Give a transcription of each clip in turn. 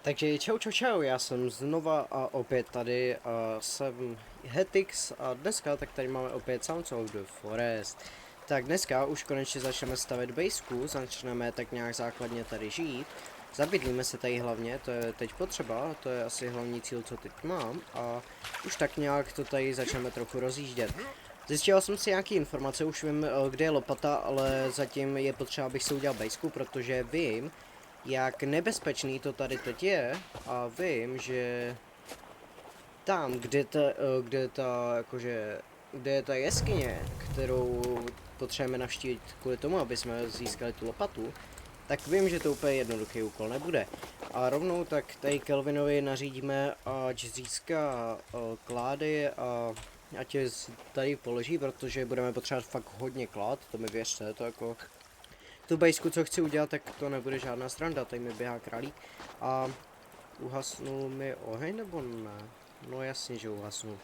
Takže čau, já jsem znova a opět tady jsem Hetix a dneska tak tady máme opět Sounds of the Forest. Tak dneska už konečně začneme stavět baseku, začneme tak nějak základně tady žít. Zabydlíme se tady hlavně, to je teď potřeba, to je asi hlavní cíl, co teď mám a už tak nějak to tady začneme trochu rozjíždět. Zjistil jsem si nějaké informace, už vím, kde je lopata, ale zatím je potřeba, abych si udělal baseku, protože vím, jak nebezpečný to tady teď je a vím, že tam, kde je ta jeskyně, kterou potřebujeme navštívit kvůli tomu, aby jsme získali tu lopatu, tak vím, že to úplně jednoduchý úkol nebude. A rovnou tak tady Kelvinovi nařídíme, ať získá klády a ať je tady položí, protože budeme potřebovat fakt hodně klád, to mi věřte, to jako tu bejsku, co chci udělat, tak to nebude žádná sranda, tady mi běhá králík a uhasnul mi oheň nebo ne? No jasně, že uhasnul.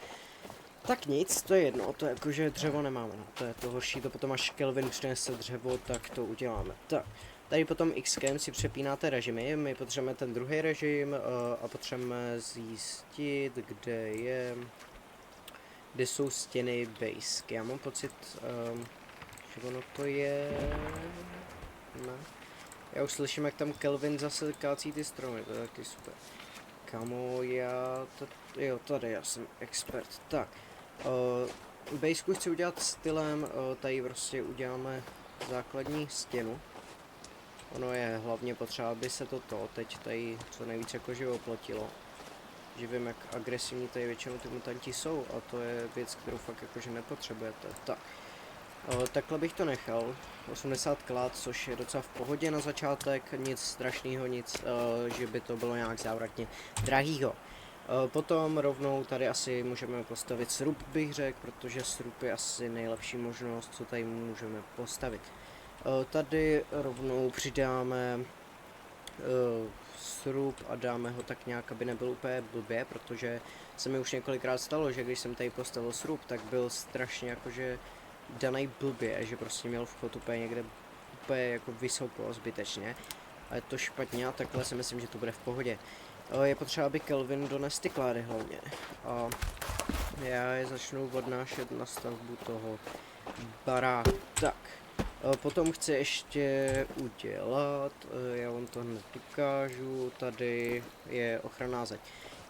Tak nic, to je jedno, to je jakože dřevo nemáme, no, to je to horší, to potom až Kelvin přinese dřevo, tak to uděláme. Tak, tady potom Xkem si přepínáte režimy, my potřebujeme ten druhý režim a potřebujeme zjistit, kde jsou stěny basky. Já mám pocit, že ono to je... Ne. Já už slyším, jak tam Kelvin zase kácí ty stromy, to je taky super. Kamo, jo, tady já jsem expert. Tak, basku chci udělat stylem, tady prostě uděláme základní stěnu. Ono je hlavně potřeba, aby se to teď tady co nejvíce jakože oplotilo. Že vím, jak agresivní tady většinou ty mutanti jsou a to je věc, kterou fakt jakože nepotřebujete. Tak. Takhle bych to nechal, 80 klat, což je docela v pohodě na začátek, nic strašného, nic, že by to bylo nějak závratně drahýho. Potom rovnou tady asi můžeme postavit srub, bych řekl, protože srub je asi nejlepší možnost, co tady můžeme postavit. Tady rovnou přidáme srub a dáme ho tak nějak, aby nebyl úplně blbě, protože se mi už několikrát stalo, že když jsem tady postavil srub, tak byl strašně jakože danej blbě, že prostě měl vchod úplně někde úplně jako vysoko, zbytečně. A je to špatně a takhle si myslím, že to bude v pohodě. Je potřeba, aby Kelvin dones ty klády hlavně. A já je začnu odnášet na stavbu toho baráku. Tak. Potom chci ještě udělat, já vám to hned ukážu, tady je ochranná zeď.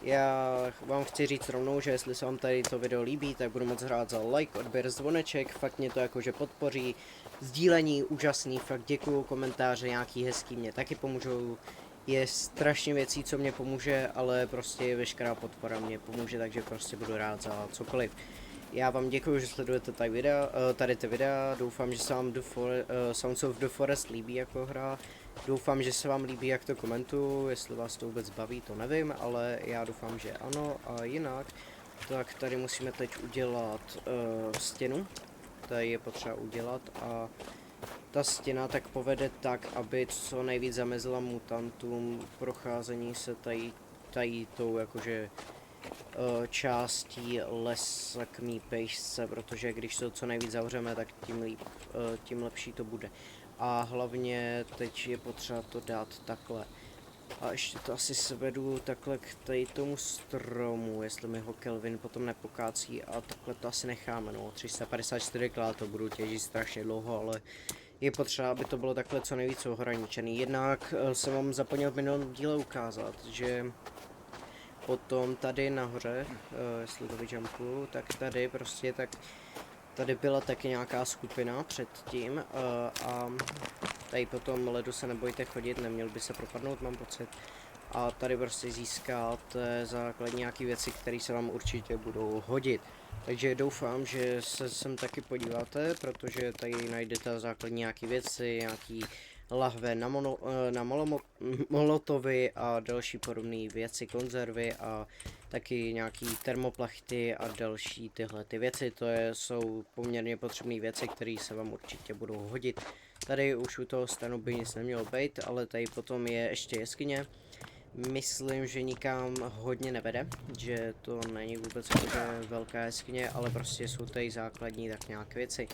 Já vám chci říct rovnou, že jestli se vám tady to video líbí, tak budu moc rád za like, odběr, zvoneček, fakt mě to jakože podpoří, sdílení úžasný, fakt děkuju, komentáře nějaký hezký mě taky pomůžou, je strašně věcí, co mě pomůže, ale prostě veškerá podpora mě pomůže, takže prostě budu rád za cokoliv. Já vám děkuji, že sledujete tady ty videa, doufám, že se vám Sounds of the Forest líbí jako hra, doufám, že se vám líbí, jak to komentuju, jestli vás to vůbec baví, to nevím, ale já doufám, že ano, a jinak, tak tady musíme teď udělat stěnu, tady je potřeba udělat a ta stěna tak povede tak, aby co nejvíc zamezila mutantům procházení se tady tou jakože částí lesa k mý pejsce, protože když to co nejvíc zavřeme, tak tím lepší to bude. A hlavně teď je potřeba to dát takhle. A ještě to asi svedu takhle k tady tomu stromu, jestli mi ho Kelvin potom nepokácí a takhle to asi necháme, no 354 kg to budu těžit strašně dlouho, ale je potřeba, aby to bylo takhle co nejvíc ohraničený. Jednak jsem vám zapomněl v minulém díle ukázat, že potom tady nahoře, jestli to vyjumpuju, tak tady prostě tady byla taky nějaká skupina předtím a tady potom ledu se nebojte chodit, neměl by se propadnout, mám pocit. A tady prostě získáte základní nějaké věci, které se vám určitě budou hodit. Takže doufám, že se sem taky podíváte, protože tady najdete základní nějaké věci, nějaký lahve na molotovy a další podobné věci, konzervy a taky nějaký termoplachty a další tyhle ty věci. Jsou poměrně potřebné věci, které se vám určitě budou hodit. Tady už u toho stanu by nic nemělo být, ale tady potom je ještě jeskyně. Myslím, že nikam hodně nevede, že to není vůbec jakože velká jeskyně, ale prostě jsou tady základní tak nějaké věci.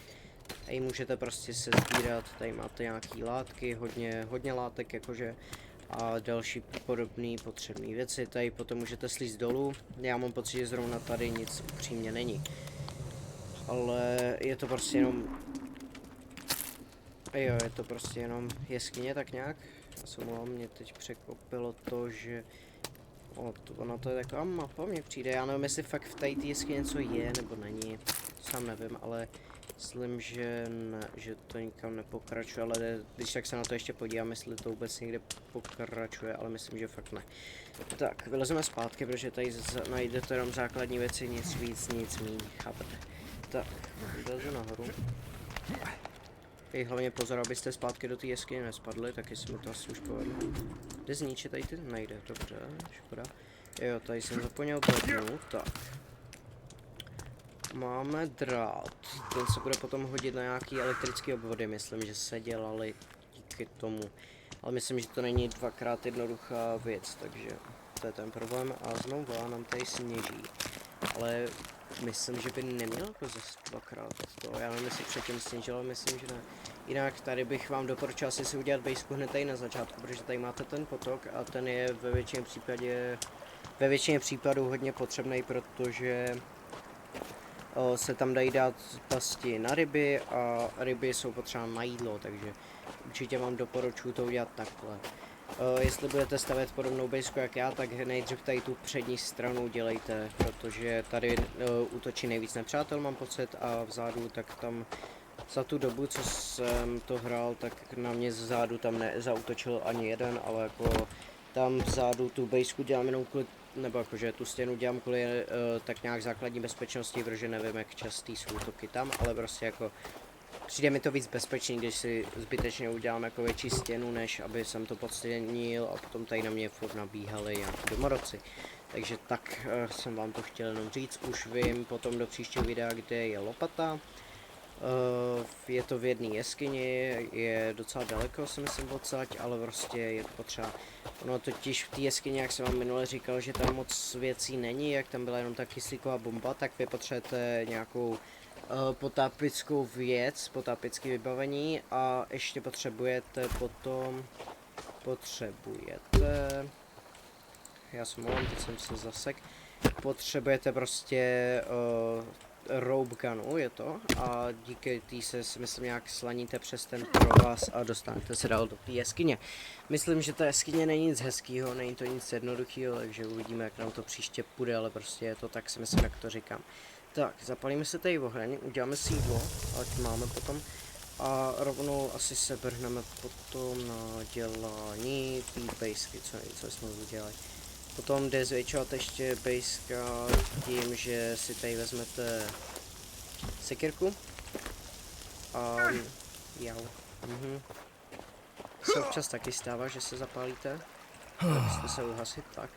Tady můžete prostě se sbírat, tady máte nějaký látky, hodně látek, jakože a další podobné potřebné věci. Tady potom můžete slízt dolů. Já mám pocit, že zrovna tady nic upřímně není. Ale je to prostě jenom... Jo, je to prostě jenom jeskyně tak nějak. Já se omlouvám, mě teď překvapilo to, že... Ono to je taková mapa, mně přijde. Já nevím, jestli fakt v té jeskyni něco je, nebo není. Sám nevím, ale myslím, že ne, že to nikam nepokračuje, ale když tak se na to ještě podívám, jestli to vůbec někde pokračuje, ale myslím, že fakt ne. Tak, vylezeme zpátky, protože tady najdete jenom základní věci, nic víc, nic míň, chápete. Tak, vylezu nahoru. Hlavně pozor, abyste zpátky do té jeskyně nespadli, tak jestli mi to asi už povedlo. Jde zničit tady ty? Nejde, dobře, škoda. Jo, tady jsem zapomněl bodnu, tak. Máme drát, ten se bude potom hodit na nějaký elektrický obvody, myslím, že se dělali díky tomu. Ale myslím, že to není dvakrát jednoduchá věc, takže to je ten problém. A znovu nám tady sněží, ale myslím, že by neměl jako zase dvakrát to. Já nevím, jestli předtím sněžil, ale myslím, že ne. Jinak tady bych vám doporučil asi si udělat bejsku hned tady na začátku, protože tady máte ten potok a ten je ve většině případů hodně potřebný, protože se tam dají dát pasti na ryby a ryby jsou potřeba na jídlo, takže určitě vám doporučuji to udělat takhle. Jestli budete stavět podobnou bejsku jak já, tak nejdřív tady tu přední stranu dělejte, protože tady útočí nejvíc nepřátel, mám pocit, a vzadu tak tam za tu dobu, co jsem to hrál, tak na mě zzádu tam nezautočil ani jeden, ale jako tam vzadu tu bejsku dělám jenom kvůli, nebo jakože tu stěnu dělám kvůli tak nějak základní bezpečnosti, protože nevím, jak častý jsou útoky tam, ale prostě jako přijde mi to víc bezpečný, když si zbytečně udělám jako větší stěnu, než aby jsem to podstěnil a potom tady na mě furt nabíhali nějaký domorodci. Takže tak jsem vám to chtěl jenom říct, už vím potom do příštího videa, kde je lopata. Je to v jedné jeskyni, je docela daleko, si myslím, odsaď, ale prostě je to potřeba. Ono totiž v té jeskyni, jak jsem vám minule říkal, že tam moc věcí není, jak tam byla jenom ta kyslíková bomba, tak vy potřebujete nějakou potápickou věc, potápické vybavení a ještě potřebujete potom, já jsem mluvám, teď jsem se zasek, potřebujete prostě rope gunu je to a díky tý se myslím nějak slaníte přes ten provaz a dostanete se dál do té jeskyně. Myslím, že ta jeskyně není nic hezkýho, není to nic jednoduchého, takže uvidíme, jak nám to příště půjde, ale prostě je to tak, si myslím, jak to říkám. Tak, zapalíme se tady oheň, uděláme si jídlo, ať máme potom a rovnou asi se brhneme potom na dělání té bejsky, co jsme udělali. Potom jde zvětšovat ještě bejska tím, že si tady vezmete sekirku a jau. Se občas taky stává, že se zapálíte, abyste se uhasit, tak.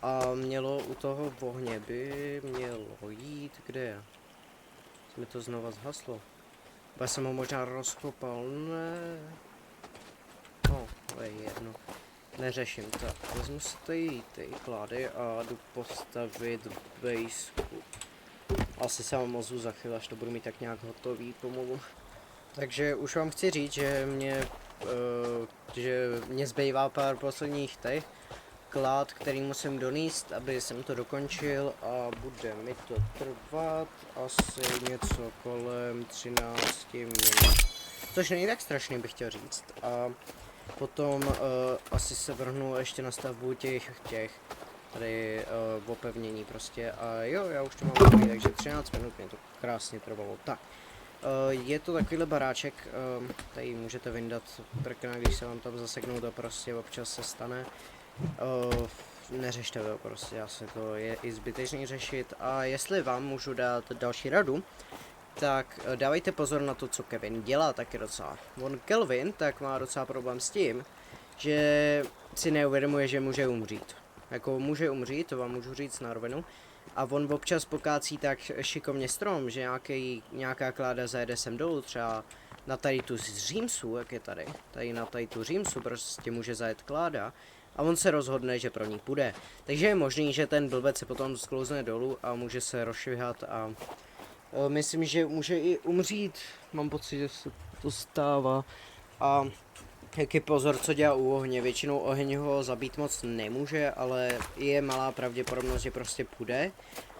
A mělo u toho ohně by mělo jít, kde je? Mi to znova zhaslo. Já jsem ho možná rozkopal, ne. No, to je jedno. Neřeším to. Vezmu si tady ty klády a jdu postavit bejsku. Asi se vám ozvu za chvíli, až to budu mít tak nějak hotový pomalu. Takže už vám chci říct, že mě zbývá pár posledních těch klád, který musím donést, aby jsem to dokončil a bude mi to trvat asi něco kolem 13 minut. Což není tak strašný, bych chtěl říct. A potom asi se vrhnu ještě na stavbu těch tady opevnění prostě a jo, já už to mám takový, takže 13 minut mě to krásně trvalo. Tak, je to takovýhle baráček, tady můžete vyndat prkna, když se vám tam zaseknou, to prostě občas se stane. Neřešte to prostě, asi to je i zbytečný řešit a jestli vám můžu dát další radu, tak dávejte pozor na to, co Kevin dělá taky docela. Kelvin tak má docela problém s tím, že si neuvědomuje, že může umřít. Jako může umřít, to vám můžu říct na rovinu. A on občas pokácí tak šikovně strom, že nějaká kláda zajede sem dolů, třeba na tady tu z římsu, jak je tady na tady tu římsu prostě může zajet kláda. A on se rozhodne, že pro ní půjde. Takže je možný, že ten blbec se potom sklouzne dolů a může se rozšvihat a myslím, že může i umřít. Mám pocit, že se to stává. A Jaký pozor, co dělá u ohně, většinou oheň ho zabít moc nemůže, ale je malá pravděpodobnost, že prostě půjde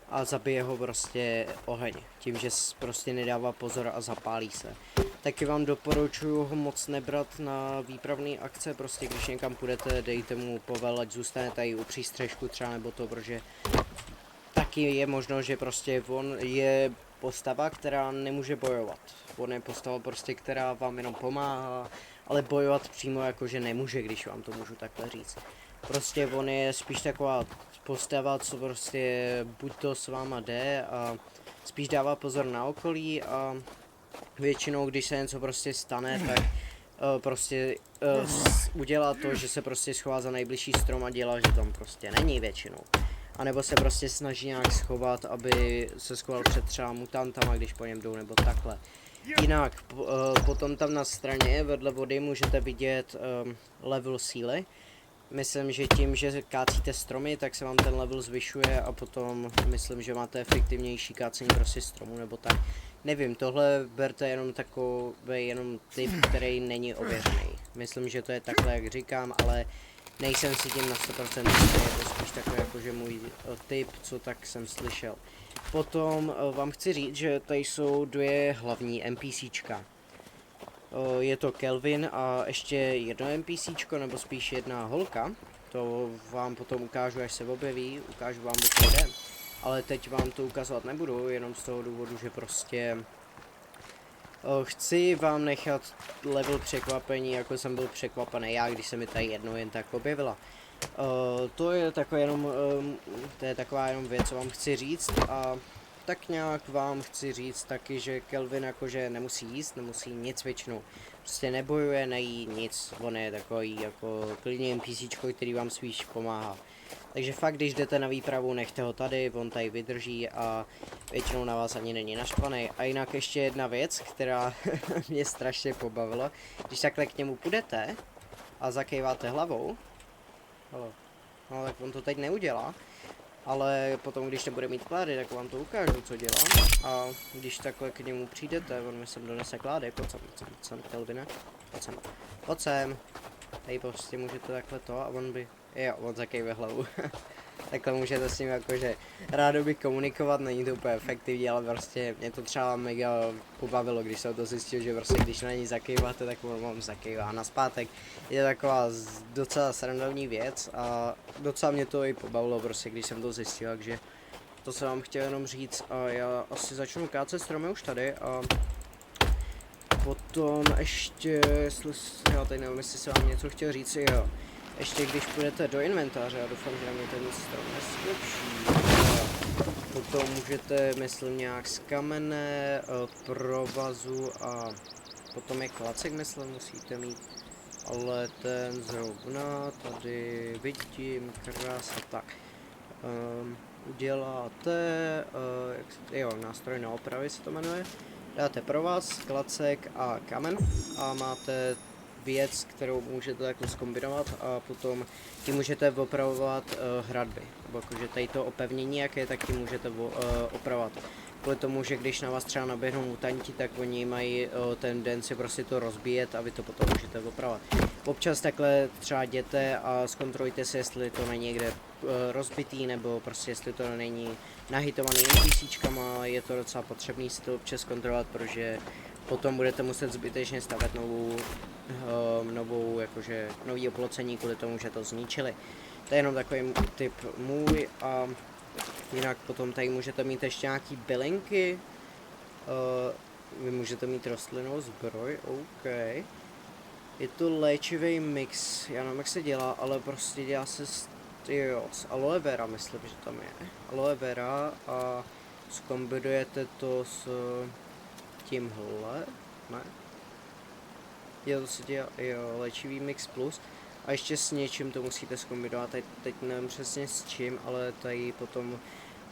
a zabije ho prostě oheň, tím, že prostě nedává pozor a zapálí se. Taky vám doporučuji ho moc nebrat na výpravné akce, prostě když někam půjdete, dejte mu povel, ať zůstane tady u přístřežku třeba nebo to, protože taky je možno, že prostě on je postava, která nemůže bojovat. On je postava prostě, která vám jenom pomáhá, ale bojovat přímo jakože nemůže, když vám to můžu takhle říct. Prostě on je spíš taková postava, co prostě buď to s váma jde a spíš dává pozor na okolí a většinou, když se něco prostě stane, tak prostě udělá to, že se prostě schová za nejbližší strom a dělá, že tam prostě není většinou. A nebo se prostě snaží nějak schovat, aby se schoval před třeba mutantama, když po něm jdou, nebo takhle. Jinak, potom tam na straně vedle vody můžete vidět level síly. Myslím, že tím, že kácíte stromy, tak se vám ten level zvyšuje a potom myslím, že máte efektivnější kácení prostě stromu nebo tak. Nevím, tohle berte jenom takový jenom typ, který není ověřený. Myslím, že to je takhle, jak říkám, ale nejsem si tím na 100% jistý, je to spíš takový jakože můj typ, co tak jsem slyšel. Potom vám chci říct, že tady jsou dvě hlavní NPCčka. Je to Kelvin a ještě jedno NPCčko, nebo spíš jedna holka. To vám potom ukážu, až se objeví, ukážu vám, o co jde. Ale teď vám to ukazovat nebudu, jenom z toho důvodu, že prostě chci vám nechat level překvapení, jako jsem byl překvapený já, když se mi tady jedno jen tak objevila. To je taková jenom věc, co vám chci říct a tak nějak vám chci říct taky, že Kelvin jakože nemusí jíst, nemusí nic většinou. Prostě nebojuje, nejí nic, on je takový jako klidně NPCčko, který vám spíš pomáhá. Takže fakt, když jdete na výpravu, nechte ho tady, on tady vydrží a většinou na vás ani není naštvaný. A jinak ještě jedna věc, která mě strašně pobavila. Když takhle k němu půjdete a zakejváte hlavou, no tak on to teď neudělá, ale potom, když nebude mít klády, tak vám to ukážu, co dělám. A když takhle k němu přijdete, on mi sem donese klády, pojď sem, Kelvine, pojď sem. Tady prostě můžete takhle to a on zakejve hlavu. Takhle můžete s ním jakože rádoby komunikovat, není to úplně efektivní, ale prostě mě to třeba mega pobavilo, když jsem to zjistil, že prostě když na ní zakejváte, tak on vám zakejvá nazpátek. Je to taková docela srandovní věc a docela mě to i pobavilo prostě, když jsem to zjistil, takže to jsem vám chtěl jenom říct a já asi začnu kácet stromy už tady a potom ještě, já tady nevím, jestli jsem vám něco chtěl říct, jo. Ještě když půjdete do inventáře, já doufám, že na mě ten strom nesklepší. Potom můžete, myslím, nějak z kamene, provazu a potom je klacek, myslím, musíte mít. Ale ten zrovna tady vidím, krása, tak. Uděláte, nástroj na opravy se to jmenuje. Dáte provaz, klacek a kamen a máte věc, kterou můžete takhle zkombinovat a potom tím můžete opravovat hradby. Nebo jakože tady to opevnění, jak je, tak tím můžete opravovat. Kvůli tomu, že když na vás třeba naběhnou mutanti, tak oni mají tendenci prostě to rozbíjet a vy to potom můžete opravovat. Občas takhle třeba jděte a zkontrolujte si, jestli to není někde rozbitý, nebo prostě jestli to není nahitovaný NPCčkama, je to docela potřebný si to občas kontrolovat, protože potom budete muset zbytečně stavět nový oplocení kvůli tomu, že to zničili. To je jenom takový tip můj a jinak potom tady můžete mít ještě nějaký bylinky. Vy můžete mít rostlinnou zbroj, OK. Je to léčivý mix, já nevím jak se dělá, ale prostě dělá se z aloe vera, myslím, že tam je. Aloe vera a zkombinujete to s tímhle, ne? To se dělá, léčivý mix plus. A ještě s něčím to musíte zkombinovat, teď nevím přesně s čím, ale tady potom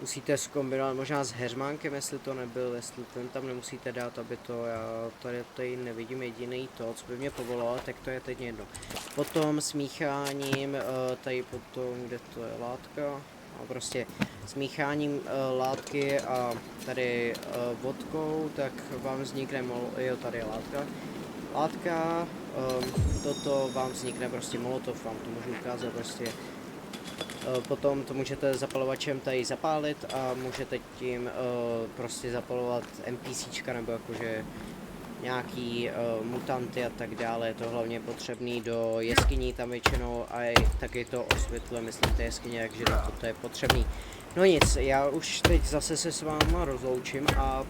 musíte zkombinovat možná s heřmánkem, jestli to nebyl, jestli ten tam nemusíte dát, aby to, já tady nevidím jediný to, co by mě povolalo, tak to je teď jedno. Potom smícháním, tady potom, kde to je látka, a prostě smícháním látky a tady vodkou, tak vám vznikne tady je látka. Látka toto vám vznikne prostě molotov, vám to můžu ukázat prostě. Potom to můžete zapalovačem tady zapálit a můžete tím prostě zapalovat NPCčka nebo jakože nějaký mutanty a tak dále. Je to hlavně potřebný do jeskyní tam většinou a taky to osvětluje, myslím, ty jeskyně, takže to je potřebný. No nic, já už teď zase se s váma rozloučím a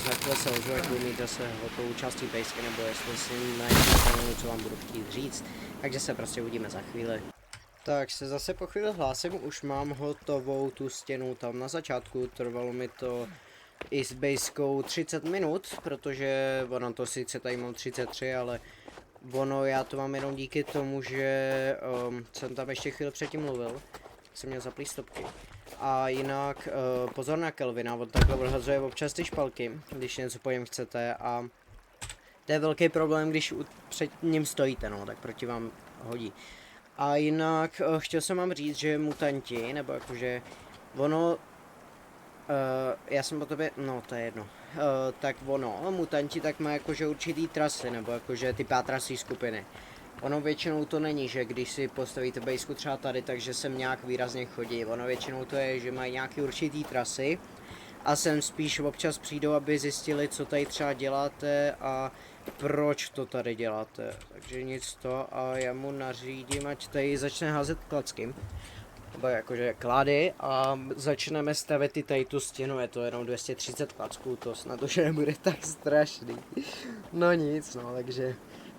za chvíli se ozvu, jak budu mít zase hotovou částí pejsky, nebo jestli si najdu, co vám budu chtít říct. Takže se prostě uvidíme za chvíli. Tak se zase po chvíli hlásím, už mám hotovou tu stěnu tam na začátku, trvalo mi to i s bejskou 30 minut, protože ono to sice tady mám 33, ale ono já to mám jenom díky tomu, že jsem tam ještě chvíli předtím mluvil, jsem měl zaplý stopky. A jinak pozor na Kelvina, on takhle odhazuje občas ty špalky, když něco po něm chcete a to je velký problém, když před ním stojíte, no, tak proti vám hodí. A jinak chtěl jsem vám říct, že mutanti, nebo jakože ono, já jsem po tobě, no to je jedno, tak ono, mutanti tak má jakože určitý trasy, nebo jakože ty pátrací skupiny. Ono většinou to není, že když si postavíte bejsku třeba tady, takže sem nějak výrazně chodí. Ono většinou to je, že mají nějaký určitý trasy a sem spíš občas přijdou, aby zjistili, co tady třeba děláte a proč to tady děláte. Takže nic to a já mu nařídím, ať tady začne házet klacky. Nebo jakože klády a začneme stavět i tady tu stěnu, je to jenom 230 klacků, to snad už nebude tak strašný. No nic, no, takže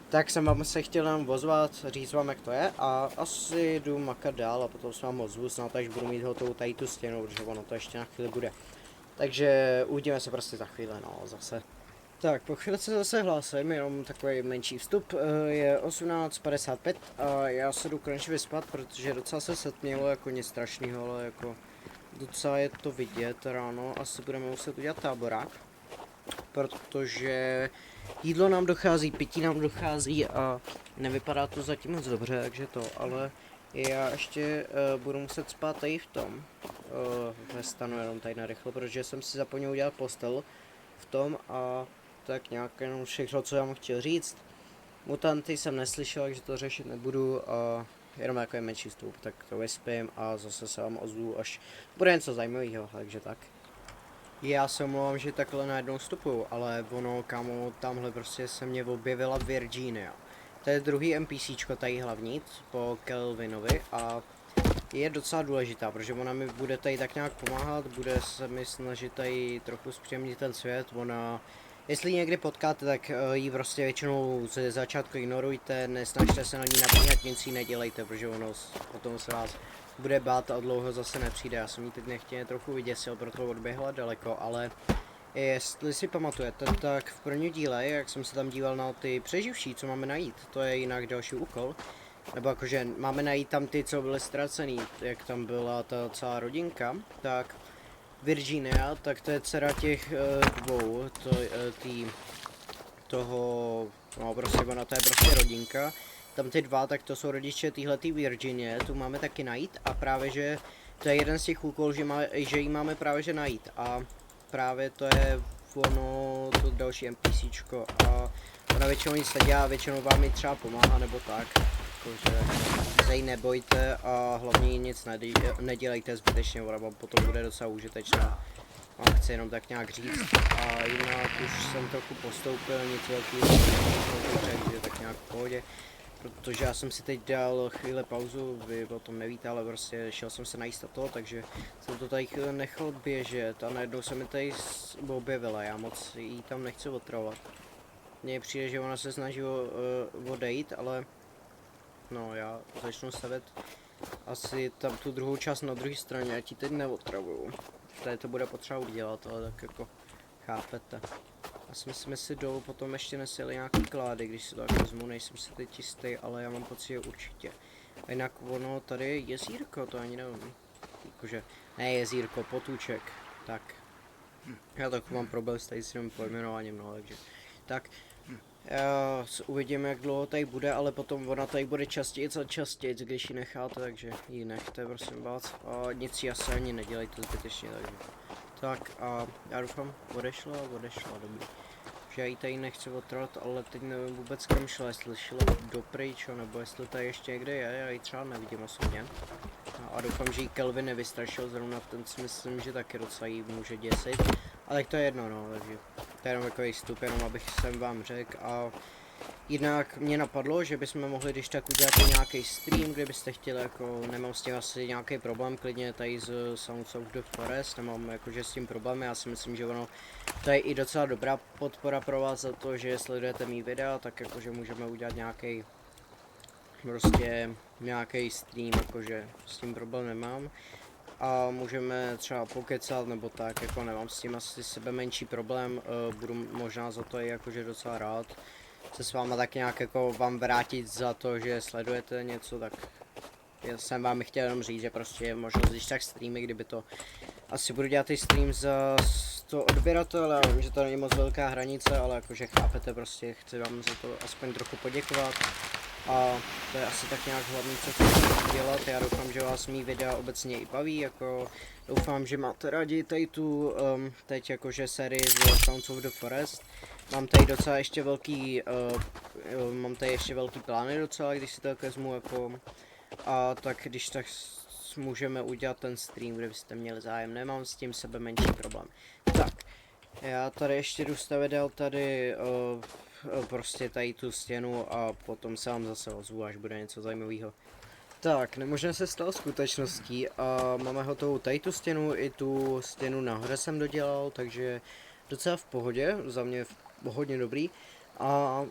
tak jsem vám se chtěl nám ozvat, říct vám, jak to je a asi jdu makat dál a potom se vám ozvu snad, až budu mít hotovou tady tu stěnu, protože ono to ještě na chvíli bude. Takže uvidíme se prostě za chvíli, no, zase. Tak, po chvíli se zase hlásím, jenom takový menší vstup, je 18:55 a já se jdu konečně vyspat, protože docela se setmělo, jako nic strašného, ale jako docela je to vidět ráno, asi budeme muset udělat táborák, protože jídlo nám dochází, pití nám dochází a nevypadá to zatím moc dobře, takže to, ale já ještě budu muset spát tady v tom, ve stanu jenom tady narychlo, protože jsem si zapomněl udělat postel v tom a tak nějak jenom všechno, co já mu chtěl říct. Mutanty jsem neslyšel, takže to řešit nebudu a jenom jako je menší vstup, tak to vyspím a zase se vám ozvu, až bude něco zajímavého, takže tak. Já se omlouvám, že takhle najednou vstupuju, ale ono, kámo, tamhle prostě se mě objevila Virginia. To je druhý NPCčko tady hlavní, po Kelvinovi a je docela důležitá, protože ona mi bude tady tak nějak pomáhat, bude se mi snažit tady trochu zpříjemnit ten svět, ona, jestli ji někdy potkáte, tak ji prostě většinou ze začátku ignorujte, nesnažte se na ní nabíhat, nic jí nedělejte, protože ono potom se vás bude bát a dlouho zase nepřijde. Já jsem ji teď nechtěně trochu vyděsil, proto odběhla daleko, ale jestli si pamatujete, tak v prvním díle, jak jsem se tam díval na ty přeživší, co máme najít, to je jinak další úkol, nebo jakože máme najít tam ty, co byly ztracený, jak tam byla ta celá rodinka, tak Virginia, tak to je dcera těch dvou, no prostě ona, to je prostě rodinka. Tam ty dva, tak to jsou rodiče téhletý Virginie, tu máme taky najít a právě, že to je jeden z těch úkolů, že ji máme právě že najít a právě to je ono, to další NPCčko a ona většinou nic nedělá, většinou vám i třeba pomáhá nebo tak, jakože se jí nebojte a hlavně jí nic nedělejte zbytečně, ona vám potom bude docela užitečná. Vám chci jenom tak nějak říct a jinak už jsem trochu postoupil, nic velkého, takže tak nějak v pohodě. Protože já jsem si teď dal chvíli pauzu, vy o tom nevíte, ale prostě šel jsem se najíst to, takže jsem to tady chvíli nechal běžet a najednou se mi tady objevila, já moc jí tam nechci otravovat. Mně přijde, že ona se snaží odejít, ale no já začnu stavět asi tam tu druhou část na druhé straně, ať ji teď neotravuju. Tady to bude potřeba udělat, ale tak jako chápete. Já si myslím, že si dolů potom ještě nesjeli nějaký klády, když si to tak vezmu, nejsem si teď jistý, ale já mám pocit, že určitě. A jinak ono, tady je jezírko, to ani nevím. Jakože, ne jezírko, potůček, tak. Já tak mám problém s tady s tím pojmenováním, no, takže. Tak, uvidíme, jak dlouho tady bude, ale potom ona tady bude častěji a častěji, když ji necháte, takže ji nechte, prosím vás. A nic si asi ani nedělejte zbytečně, takže. Tak a já doufám, odešla, dobrý. že já ji tady nechci otrvat, ale teď nevím vůbec kam šla, jestli šla dopryč, nebo jestli tady ještě někde je, já ji třeba nevidím osobně. A doufám, že ji Kelvin nevystrašil, zrovna ten si myslím, že taky docela jí může děsit. Ale tak to je jedno, no, takže to je jenom takový vstup, jenom abych jsem vám řekl. A jinak mě napadlo, že bychom mohli když tak udělat i nějaký stream, kdybyste chtěli, jako nemám s tím asi nějaký problém, klidně tady z Sounds of the Forest, nemám jakože s tím problém, já si myslím, že ono to je i docela dobrá podpora pro vás za to, že sledujete mý videa, tak jakože můžeme udělat nějaký prostě nějaký stream, jakože s tím problém nemám. A můžeme třeba pokecat nebo tak, jako nemám s tím asi sebe menší problém, budu možná za to i jakože docela rád se s váma tak nějak jako vám vrátit za to, že sledujete něco, tak já jsem vám chtěl jenom říct, že prostě je možnost, když tak streamy, kdyby to asi budu dělat i stream za 100 odběratel, já vím, že to není moc velká hranice, ale jakože chápete, prostě chci vám za to aspoň trochu poděkovat. A to je asi tak nějak hlavní, co chci dělat. Já doufám, že vás mý videa obecně i baví, jako doufám, že máte rádi tady tu teď jakože sérii z Sounds of the Forest. Mám tady docela ještě velký, mám tady ještě velký plány docela, když si to tak vezmu, jako a tak když tak můžeme udělat ten stream, kde byste měli zájem, nemám s tím sebe menší problém. Tak, já tady ještě jdu stavět dál tady prostě tady tu stěnu a potom se vám zase ozvu, až bude něco zajímavého. Tak, nemožné se stalo skutečností a máme hotovou tady tu stěnu, i tu stěnu nahoře jsem dodělal, takže docela v pohodě, za mě hodně dobrý. A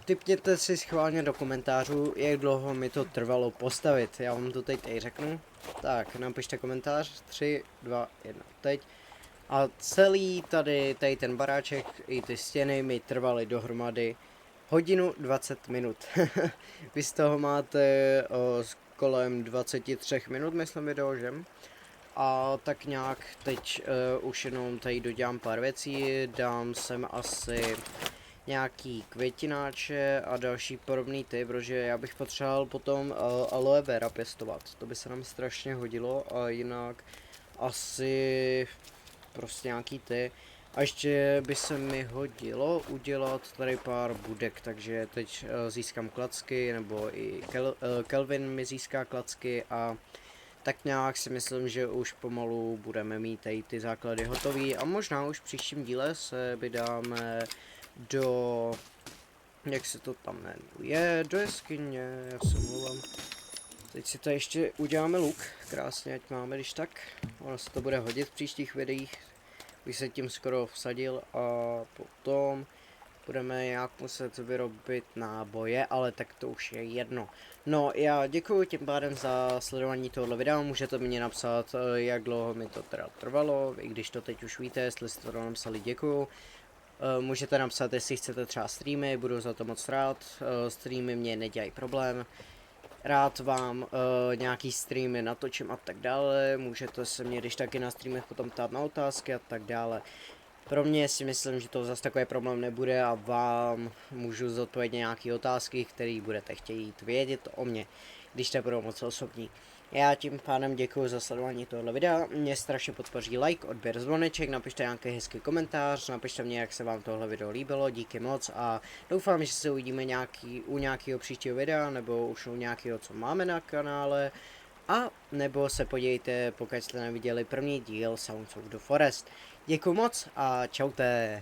tipněte si schválně do komentářů, jak dlouho mi to trvalo postavit, já vám to teď řeknu. Tak, napište komentář, 3, 2, 1, teď. A celý tady ten baráček i ty stěny mi trvaly dohromady hodinu 20 minut. Vy z toho máte kolem 23 minut, myslím video, že? A tak nějak teď už jenom tady dodělám pár věcí, dám sem asi nějaký květináče a další podobný typ, protože já bych potřeboval potom aloe vera pěstovat, to by se nám strašně hodilo a jinak asi prostě nějaký ty. A ještě by se mi hodilo udělat tady pár budek, takže teď získám klacky, nebo i Kelvin mi získá klacky a tak nějak si myslím, že už pomalu budeme mít tady ty základy hotový a možná už v příštím díle se vydáme do, jak se to tam jmenuje, do jeskyně, já se mluvám. Teď si tady ještě uděláme luk, krásně, ať máme, když tak, ono se to bude hodit v příštích videích, bych se tím skoro vsadil a potom budeme nějak muset vyrobit náboje, ale tak to už je jedno. No, já děkuji tím pádem za sledování tohoto videa, můžete mě napsat, jak dlouho mi to teda trvalo, i když to teď už víte, jestli jste to napsali, děkuju. Můžete napsat, jestli chcete třeba streamy, budu za to moc rád, streamy mě nedělají problém. Rád vám nějaký streamy natočím a tak dále, můžete se mě když taky na streamech potom ptát na otázky a tak dále. Pro mě si myslím, že to zase takový problém nebude a vám můžu zodpovědět nějaké otázky, které budete chtít vědět o mě, když to budou moc osobní. Já tím pádem děkuji za sledování tohoto videa, mě strašně podpoří like, odběr, zvoneček, napište nějaký hezký komentář, napište mě, jak se vám tohle video líbilo, díky moc a doufám, že se uvidíme u nějakého příštího videa, nebo už u nějakého, co máme na kanále, a nebo se podívejte, pokud jste neviděli první díl Sounds of the Forest. Děkuji moc a čaute.